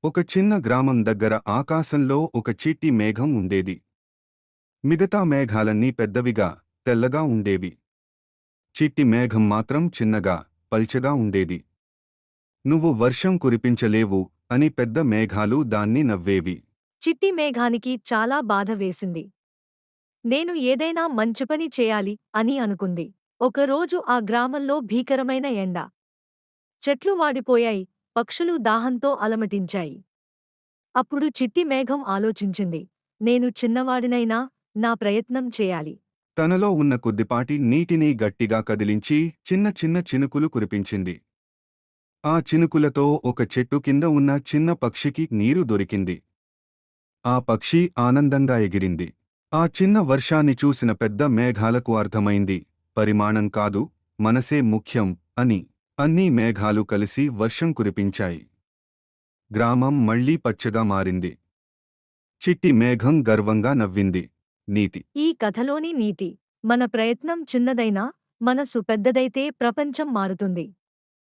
ఒక చిన్న గ్రామం దగ్గర ఆకాశంలో ఒక చిట్టి మేఘం ఉండేది. మిగతా మేఘాలన్నీ పెద్దవిగా, తెల్లగా ఉండేవి. చిట్టి మేఘం మాత్రం చిన్నగా, పల్చగా ఉండేది. నువ్వు వర్షం కురిపించలేవు అని పెద్ద మేఘాలు దాన్ని నవ్వేవి. చిట్టి మేఘానికి చాలా బాధ వేసింది. నేను ఏదైనా మంచి పని చేయాలి అని అనుకుంది. ఒకరోజు ఆ గ్రామంలో భీకరమైన ఎండ. చెట్లు వాడిపోయాయి, పక్షులు దాహంతో అలమటించాయి. అప్పుడు చిట్టి మేఘం ఆలోచించింది. నేను చిన్నవాడినైనా నా ప్రయత్నం చేయాలి. తనలో ఉన్న కొద్దిపాటి నీటిని గట్టిగా కదిలించి చిన్న చిన్న చినుకులు కురిపించింది. ఆ చినుకులతో ఒక చెట్టు కింద ఉన్న చిన్న పక్షికి నీరు దొరికింది. ఆ పక్షి ఆనందంగా ఎగిరింది. ఆ చిన్న వర్షాన్ని చూసిన పెద్ద మేఘాలకు అర్థమైంది, పరిమాణం కాదు, మనసే ముఖ్యం అని. అన్నీ మేఘాలు కలిసి వర్షం కురిపించాయి. గ్రామం మళ్లీ పచ్చగా మారింది. చిట్టి మేఘం గర్వంగా నవ్వింది. నీతి: ఈ కథలోని నీతి: మన ప్రయత్నం చిన్నదైనా మనసు పెద్దదైతే ప్రపంచం మారుతుంది.